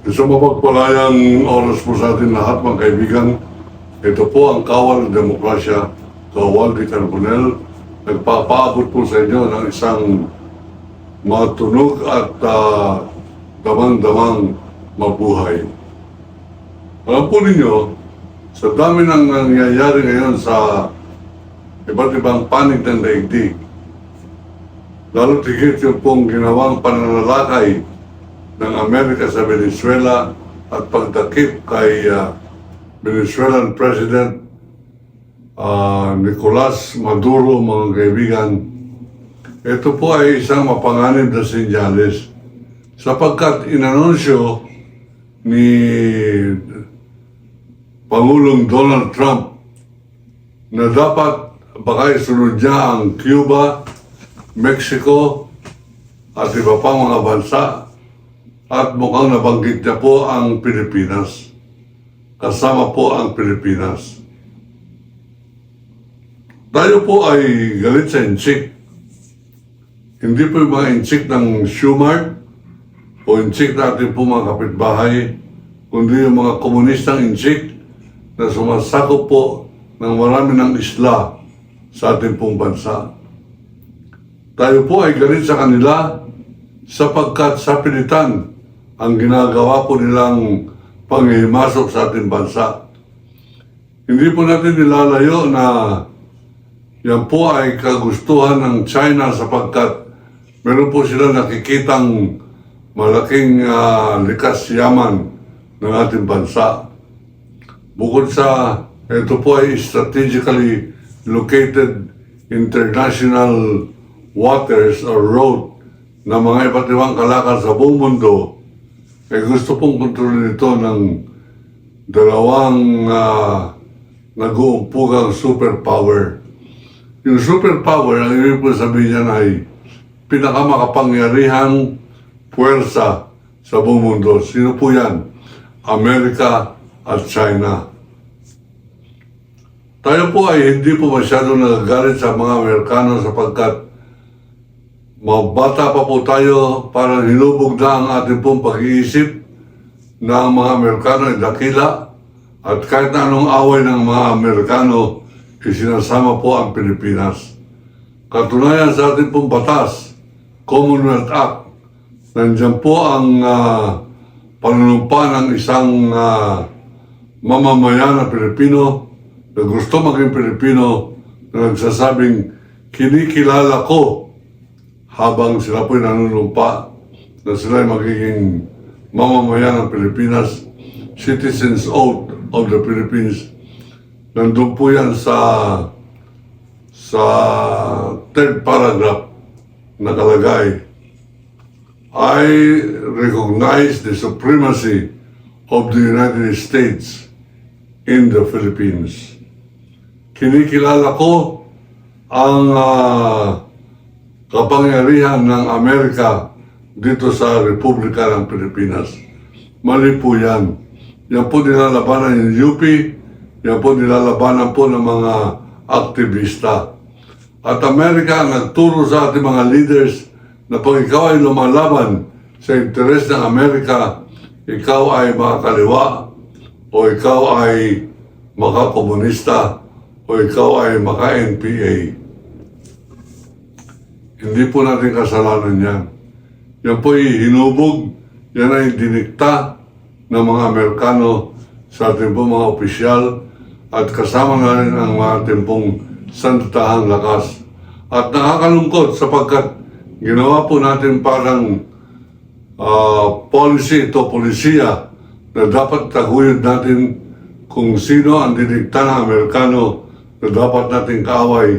Sa mapagpalayang oras po sa atin lahat mga kaibigan, ito po ang Kawal ng Demokrasya, Kawal de Carbonel, nagpapaabot po sa inyo ng isang matunog at damang-damang mabuhay. Alam po ninyo, sa dami ng nangyayari ngayon sa iba't ibang panig ng daigdig, lalo tigit yung pong ginawang pananalakay ng Amerika sa Venezuela at pagdakip kay Venezuelan President Nicolas Maduro, mga kaibigan. Ito po ay isang mapanganib na senyales sapagkat inanunsyo ni Pangulong Donald Trump na dapat baka isunod niya ang Cuba, Mexico at iba pang mga bansa. At mukhang nabanggit niya po ang Pilipinas. Kasama po ang Pilipinas. Tayo po ay galit sa inchik. Hindi po yung mga inchik ng Shumart o inchik natin po mga kapitbahay, kundi yung mga komunistang inchik na sumasakop po ng marami ng isla sa ating pong bansa. Tayo po ay galit sa kanila sapagkat sa pilitan ang ginagawa po nilang panghihimasok sa ating bansa. Hindi po natin nilalayo na yan po ay kagustuhan ng China sapagkat meron po sila nakikitang malaking likas yaman ng ating bansa. Bukod sa ito po ay strategically located international waters or road na mga iba't ibang kalakal sa buong mundo, ay gusto pong kontrolin ito ng dalawang nag-uumpugang superpower. Yung superpower, ang ibig po sabihin niyan ay pinakamakapangyarihang puwersa sa buong mundo. Sino po yan? Amerika at China. Tayo po ay hindi po masyado nagagalit sa mga Amerikano sapagkat mabata pa po tayo, parang hinubog na ang ating pong pag-iisip na ang mga Amerikano ay dakila at kahit na anong away ng mga Amerikano, isinasama po ang Pilipinas. Katunayan sa ating pong batas, Commonwealth Act, nandiyan po ang panunumpa ng isang mamamayan na Pilipino na gusto maging Pilipino na nagsasabing, kinikilala ko habang sila po'y nanunumpa na sila ay magiging mamamayan ng Pilipinas, Citizens Oath of the Philippines. Nandun po yan sa third paragraph nakalagay, I recognize the supremacy of the United States in the Philippines. Kinikilala ko ang kapangyarihan ng Amerika dito sa Republika ng Pilipinas. Mali po yan. Yan po nilalabanan ng UP, yan po nilalabanan po ng mga aktivista. At Amerika ang nagturo sa ating mga leaders na pag ikaw ay lumalaban sa interes ng Amerika, ikaw ay makakaliwa, o ikaw ay makakomunista, o ikaw ay maka-NPA. Hindi po natin kasalanan yan. Yan po ay hinubog, yan ay dinikta ng mga Amerikano sa ating pong mga opisyal at kasama na rin ang ating pong sandatahang lakas. At nakakalungkot sapagkat ginawa po natin parang policy ito, polisiya, na dapat taguyod natin kung sino ang dinikta ng Amerikano na dapat nating kaaway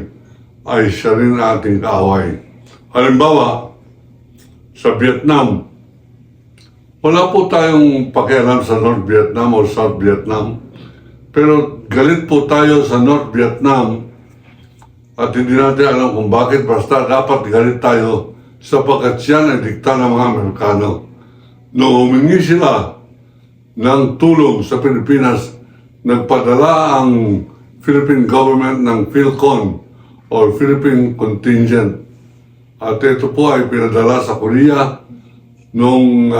ay siya rin ating kaaway. Halimbawa, sa Vietnam, wala po tayong pakialam sa North Vietnam o South Vietnam, pero galit po tayo sa North Vietnam at hindi natin alam kung bakit, basta dapat galit tayo sapagkat yan ay dikta ng mga Amerikano. Noong humingi sila ng tulong sa Pilipinas, nagpadala ang Philippine government ng PhilCon or Philippine Contingent. At ito po ay pinadala sa Korea noong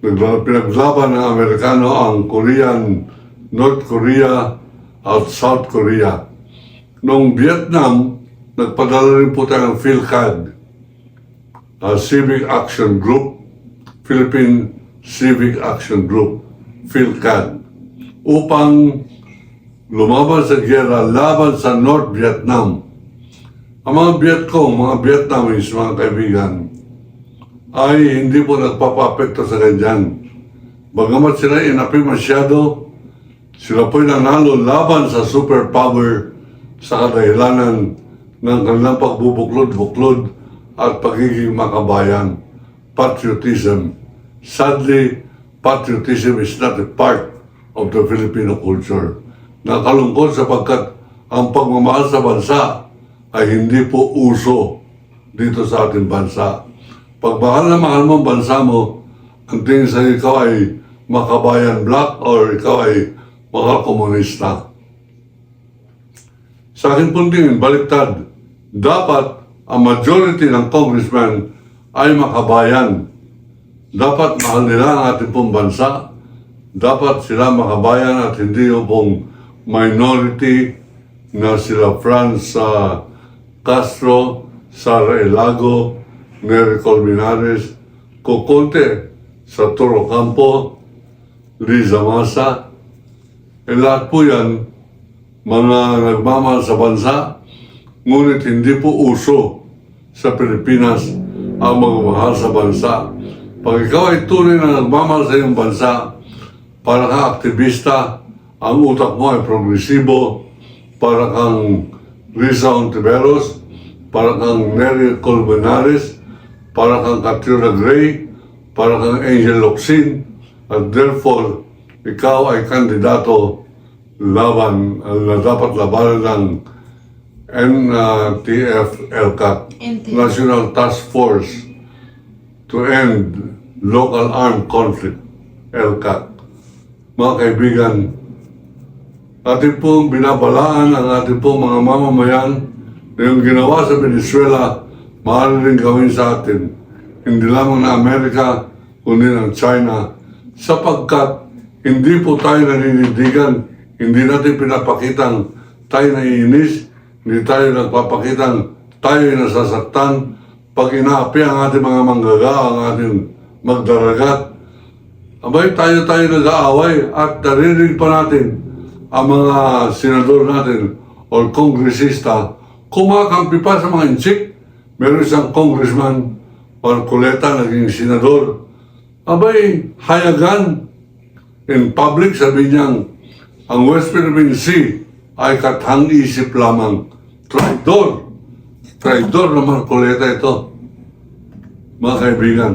Pinaglaban ng Amerikano ang North Korea at South Korea. Noong Vietnam, nagpadala rin po tayo ng PhilCAD, Civic Action Group, Philippine Civic Action Group, PhilCAD, upang lumaban sa giyera laban sa North Vietnam. Ang mga Vietcong, mga Vietnamese, mga kaibigan, ay hindi po nagpapapekto sa ganyan. Bagamat sila inapi masyado, sila po'y nanalo laban sa superpower sa kadahilanan ng kanilang pagbubuklod-buklod at pagiging makabayan. Patriotism. Sadly, patriotism is not a part of the Filipino culture. Nakalungkot sapagkat ang pagmamahal sa bansa ay hindi po uso dito sa ating bansa. Pag mahal mo ang bansa mo, ang tingin sa ikaw ay makabayan black or ikaw ay makakomunista. Sa akin pong tingin, baliktad. Dapat ang majority ng congressman ay makabayan. Dapat mahal nila ang ating pong bansa. Dapat sila makabayan at hindi yung pong minority na sila Franz Castro, Sara Elago, Nery Colmenares, Coconte, Saturo Campo, Liza Masa. Lahat po yan, mga nagmamahal sa bansa, ngunit hindi po uso sa Pilipinas ang magmahal sa bansa. Pag ikaw ay tunay na nagmamahal sa iyong bansa, para kang aktivista, ang utak mo ay progresibo, para kang Risa Ontiveros, para kang Nery Colmenares, para kang Catriona Gray, para kang Angel Locsin, at therefore, ikaw ay kandidato laban na dapat labanan ng NTF-ELCAT, National Task Force to End Local Armed Conflict, ELCAT. Mga kaibigan, ating pong binabalaan ang ating pong mga mamamayan na yung ginawa sa Venezuela, maaari rin gawin sa atin. Hindi lamang na Amerika, kundi ng China. Sapagkat hindi po tayo naninindigan, hindi natin pinapakitang tayo naiinis, hindi tayo nagpapakitang tayo nasasaktan. Pag inaapi ang ating mga manggaga, ang ating magdaragat, abay tayo nag-aaway at narinig pa natin ang mga senador natin o kongresista kumakampi pa sa mga inchik. Meron isang congressman, Marcoleta, naging senador. Abay, hayagan in public, sabi niyang ang West Philippine Sea ay kathang-isip lamang. Traidor! Traidor na Marcoleta ito, mga kaibigan.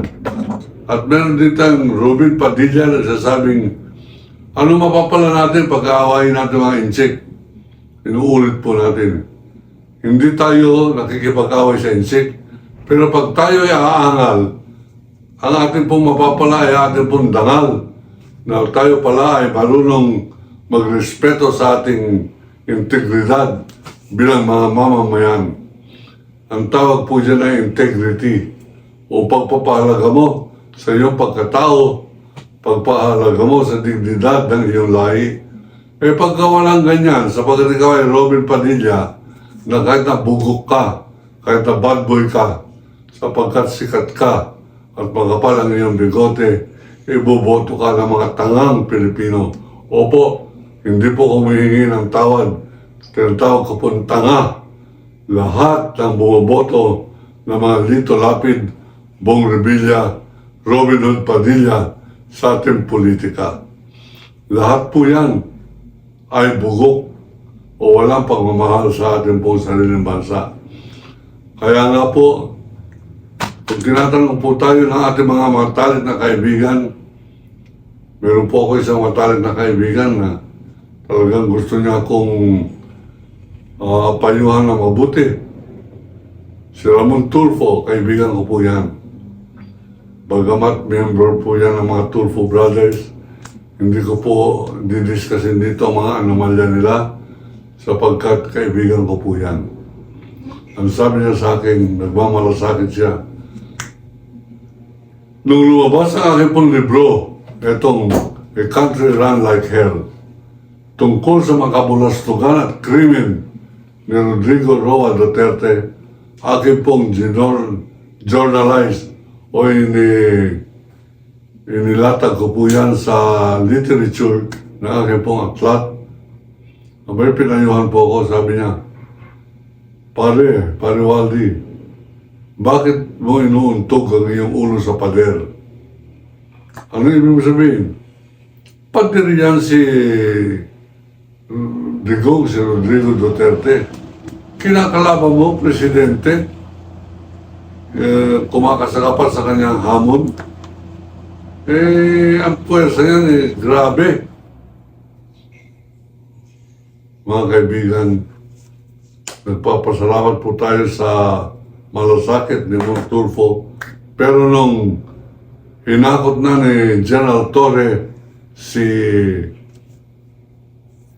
At meron din tayong Robin Padilla na nagsasabing, ano mapapala natin pag-aawain natin mga inchik? Inuulit po natin. Hindi tayo nakikipag-away sa insik, pero pag tayo ay aangal, ang ating pong mapapala ay ating pong dangal na tayo pala ay marunong magrespeto sa ating integridad bilang mga mamamayan. Ang tawag po dyan ay integrity o pagpapahalaga mo sa iyong pagkatao, pagpahalaga mo sa dignidad ng iyong lahi. Eh pagka walang ganyan, sapagkat ikaw ay Robin Padilla, na kahit na bugok ka, kahit na bad boy ka, sapagkat sikat ka at magkapal ang iyong bigote, iboboto ka ng mga tangang Pilipino. Opo, hindi po humihingi ng tawad. Tinatawag ko pong tanga. Lahat ng bumoboto ng mga Lito Lapid, Bong Revilla, Robin Hood Padilla sa ating politika. Lahat po yan ay bugok o walang pagmamahal sa ating po sariling bansa. Kaya nga po, kung tinatanong po tayo ng ating mga matalik na kaibigan, meron po ako isang matalik na kaibigan na talagang gusto niya akong payuhan na mabuti. Si Ramon Tulfo, kaibigan ko po yan. Bagamat member po yan ng mga Tulfo Brothers, hindi ko po didiscusin dito ang mga anomalya nila, sapagkat kaibigan ko po yan. Ang sabi niya sa akin, nagmamalasakit siya. Nung lumabas ang aking pong libro, itong A Country Run Like Hell, tungkol sa makabulastugan at krimen ni Rodrigo Roa Duterte, aking pong journalize o inilatag ko po yan sa literature ng aking pong aklat. Abay, pinayuhan po ako, sabi niya, Pare Waldi, bakit mo inuuntog ang iyong ulo sa pader? Ano ibig mo sabihin? Pader yan si Rodrigo Duterte. Kinakalaban mo, presidente, kumakasagapat sa kanyang hamon. Ang puwersa yan, grabe. Mga kaibigan, nagpapasalamat po tayo sa malasakit ni Montulfo. Pero nung hinakot na ni General Torre si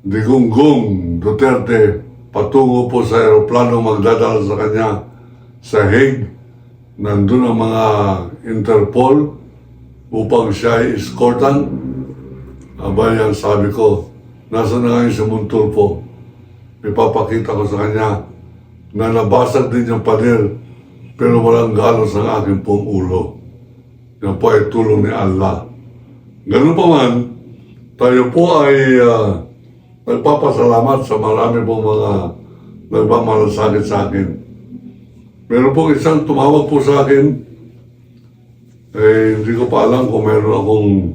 Digongong Duterte patungo po sa aeroplano magdadala sa kanya sa Hague, nandun ang mga Interpol upang siya ay escortan. Abay, ang sabi ko, nasa na ngayon si Montulfo? Ipapakita ko sa kanya na nabasag din yung pader pero walang galos ng aking pong ulo. Yan po ay tulong ni Allah. Ganun pa man, tayo po ay nagpapasalamat sa marami pong mga nagmamalasakit sa akin. Meron pong isang tumawag po sa akin, hindi ko pa alam kung meron akong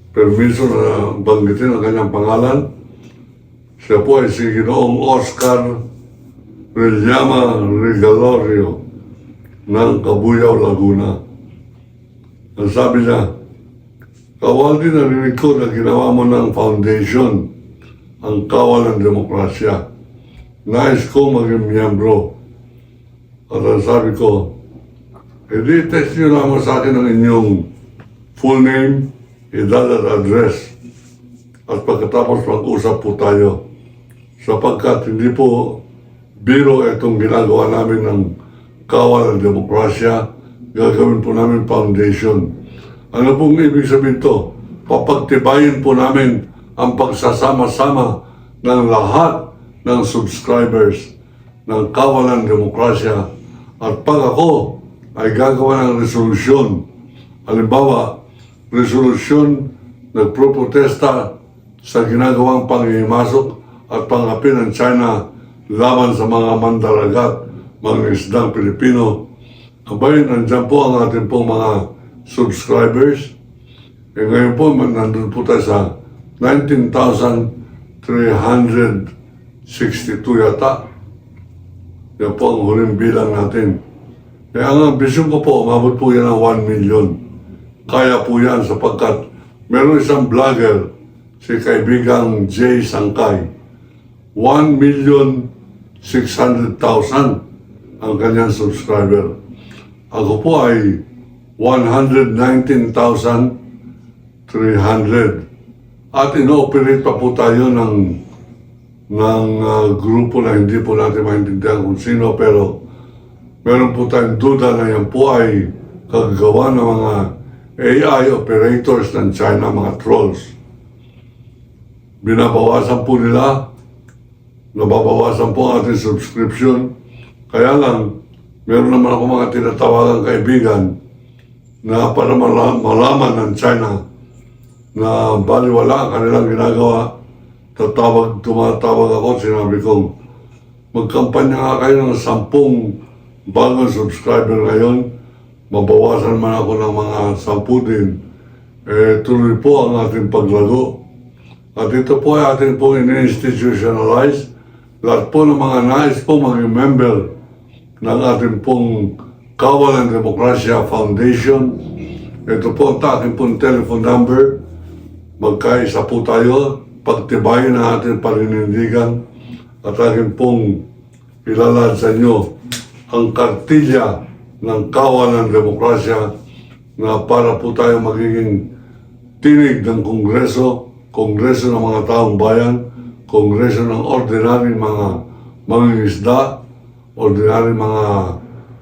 permiso na banggitin ang kanyang pangalan. Siya po ay si Ginoong Oscar Rillama Rigalorio ng Cabuyao, Laguna. Ang sabi niya, Kawaldi, narinig ko na ginawa mo ng foundation ang Kawal ng Demokrasya. Nais ko maging miyembro. At ang sabi ko, edi text nyo naman sa akin ang inyong full name, edad at address. At pagkatapos mag-usap po tayo. Sapagkat hindi po biro itong ginagawa namin ng Kawal ng Demokrasya, gagawin po namin foundation. Ano pong ibig sabihin to? Papagtibayin po namin ang pagsasama-sama ng lahat ng subscribers ng Kawal ng Demokrasya. At pag ako ay gagawa ng resolusyon, halimbawa, resolusyon nagproprotesta sa ginagawang pangihimasok at pangapi ng China laban sa mga mandaragat, mga isdang Pilipino. Abay, nandyan po ang ating pong mga subscribers. Ngayon po, nandun po tayo sa 19,362 yata. Yan po ang huling bilang natin. Kaya ang ambisyon ko po, umabot po yan ng 1 million. Kaya po yan sapagkat meron isang vlogger, si kaibigang Jay Sangkay. 1,600,000 ang kanyang subscriber. Ako po ay 119,300. At ino-operate pa po tayo ng grupo na hindi po natin maintindihan kung sino, pero meron po tayong duda na yan po ay kagagawa ng mga AI operators ng China, mga trolls. Binabawasan po nila, nababawasan po ang ating subscription. Kaya lang, meron naman ako mga tinatawagang kaibigan na para malaman ng China na baliwala ang kanilang ginagawa. Tumatawag ako, sinabi ko, magkampanya nga kayo ng 10 bagong subscriber ngayon, mabawasan man ako ng mga 10 din. Tuloy po ang ating paglago. At ito po ay ating pong in-institutionalize. Lahat po ng mga nais po maging member ng ating pong Kawal ng Demokrasya Foundation. Ito po ang aking pong telephone number. Magkaisa po tayo, pagtibayin ang ating paninindigan at aking pong ilalad sa inyo ang kartilya ng Kawal ng Demokrasya na para po tayo magiging tinig ng Kongreso ng mga taong bayan, Kongreso ng ordinaryong mga mangingisda, ordinaryong mga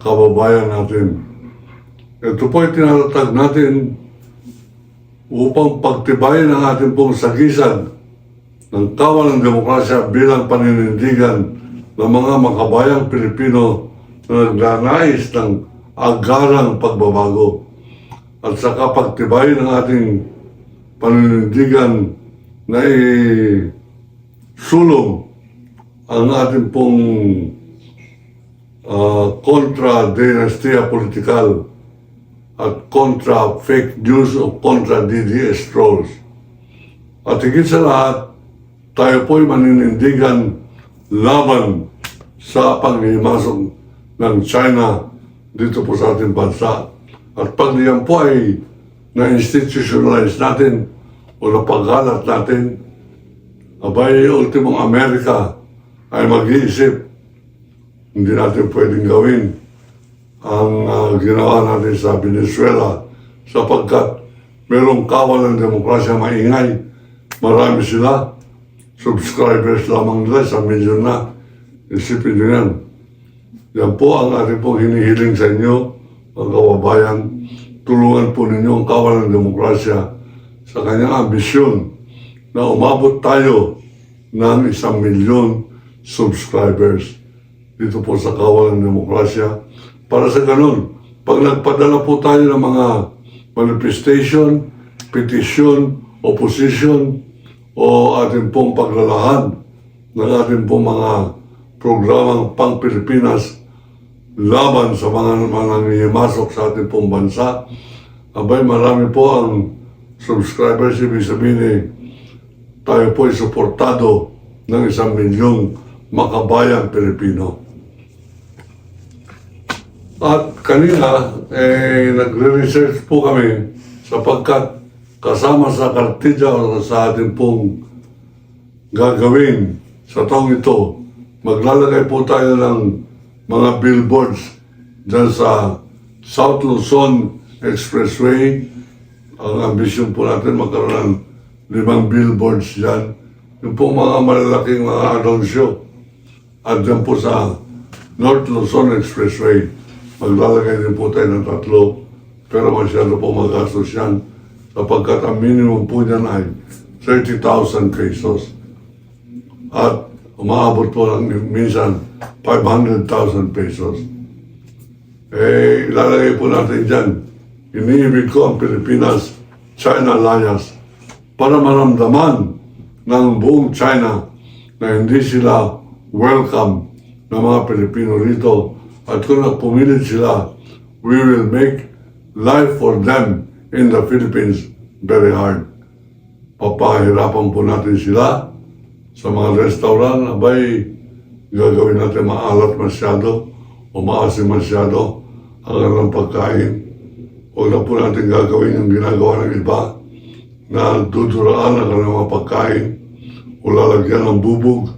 kababayan natin. Ito po ay tinatatag natin upang pagtibayin ang ating pong sagisag ng kawal ng demokrasya bilang paninindigan ng mga makabayang Pilipino na nagnanais ng agarang pagbabago at saka pagtibayin ang ating paninindigan na sulong ang ating pong kontra-dinastiya politikal at kontra fake news o kontra DDS trolls. At higit sa lahat, tayo po'y maninindigan laban sa panghimasok ng China dito po sa ating bansa. At pag diyan po ay na-institutionalize natin o napaghalat natin, abay, ultimong Amerika ay mag-iisip, hindi natin pwedeng gawin ang ginawa natin sa Venezuela sapagkat merong kawal ng demokrasya maingay. Marami sila, subscribers lamang nila, 1 milyon na. Isipin nyo yan. Yan po ang ating pong hinihiling sa inyo, mga kababayan. Tulungan po ninyo ang kawal ng demokrasya sa kanyang ambisyon na umabot tayo ng 1 milyon subscribers dito po sa kawal ng demokrasya. Para sa ganun, pag nagpadala po tayo ng mga manifestation, petition, opposition, o ating pong paglalahan ng ating pong mga programang pang-Pilipinas laban sa mga nangihimasok sa ating pong bansa, abay marami po ang subscribers. Ibig sabihin tayo po ay suportado ng 1 milyong makabayang Pilipino. At kanina, nagre-research po kami sapagkat kasama sa kartidya o sa ating pong gagawin sa taong ito, maglalagay po tayo ng mga billboards dyan sa South Luzon Expressway. Ang ambisyon po natin magkaroon ng 5 billboards dyan. Yung pong mga malalaking mga anunsyo. At dyan po sa North Luzon Expressway, maglalagay din po tayo ng 3, pero masyado po magastos yan sapagkat ang minimum po niyan ay 30,000 pesos. At umaabot po lang minsan 500,000 pesos. Ilalagay po natin dyan, iniibig ko ang Pilipinas-China Alliance para maramdaman ng buong China na hindi sila welcome ng mga Pilipino rito. At kung nagpumilit sila, we will make life for them in the Philippines very hard. Papahirapan po natin sila sa mga restaurant. Abay, gagawin natin maalat masyado o maasim masyado ang kanilang pagkain. Huwag na po natin gagawin yung ginagawa ng iba na duduraan ang kanilang mga pagkain o lalagyan ng bubog.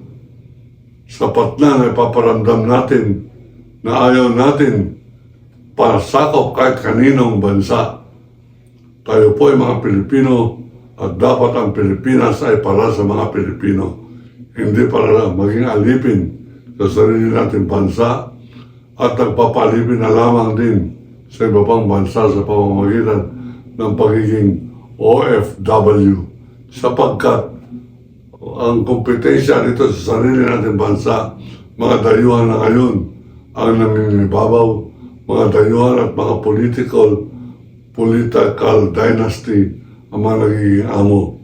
Sapat na ipaparamdam natin na ayaw natin para sakop kahit kaninong bansa. Tayo po ay mga Pilipino at dapat ang Pilipinas ay para sa mga Pilipino. Hindi para maging alipin sa sarili natin bansa at nagpapalipin na lamang din sa iba pang bansa sa pamamagitan ng pagiging OFW. Sapagkat ang kompetensya nito sa sarili natin bansa, mga dayuhan na ngayon ang nangingibabaw, mga dayuhan at mga political dynasty ang mga nagiging amo.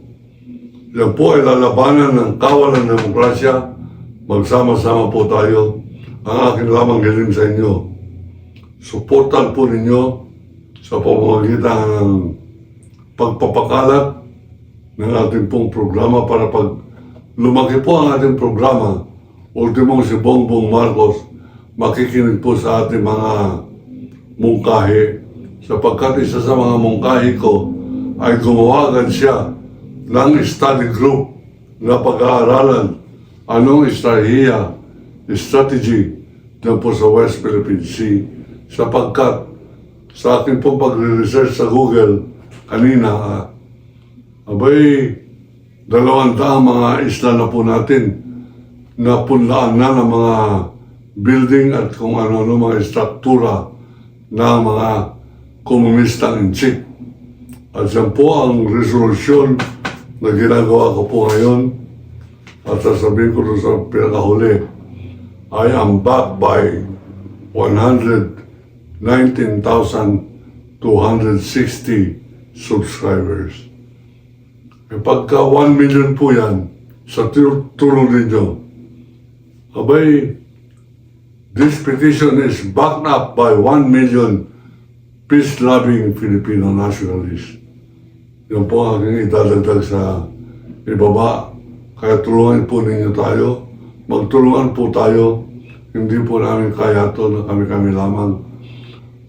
Yan po ay lalabanan ng kawal ng demokrasya. Magsama-sama po tayo. Ang akin lamang hiling sa inyo, suportan po ninyo sa pamamagitan ng pagpapakalat ng ating pong programa para pag lumaki po ang ating programa, ultimong si Bongbong Marcos makikinig po sa ating mga mungkahi, sapagkat isa sa mga mungkahi ko ay gumawa agad siya ng study group na pag-aaralan anong strategy dyan po sa West Philippine Sea, sapagkat sa akin pong pagre-research sa Google kanina, abay 200 mga isla na po natin na punlaan na ng mga building at kung ano-ano mga struktura na mga komunistang inchik. At yan po ang resolusyon na ginagawa ko po ngayon. At sasabihin ko sa pinakahuli, I am backed by 119,260 subscribers. E pagka 1 million po yan, sa tulong ninyo, abay, this petition is backed up by 1 million peace-loving Filipino nationalists. Yan po ang aking idadagdag sa ibaba. Kaya tulungan po ninyo tayo. Magtulungan po tayo. Hindi po namin kaya ito na kami-kami lamang.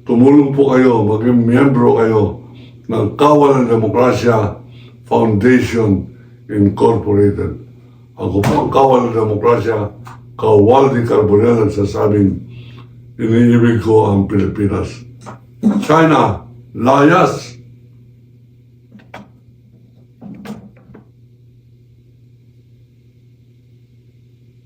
Tumulong po kayo, maging miyembro kayo ng Kawal ng Demokrasya Foundation Incorporated. Ako po ang Kawal ng Demokrasya, Kawaldi Carbonell, at sasabing iniibig ko ang Pilipinas. China, layas!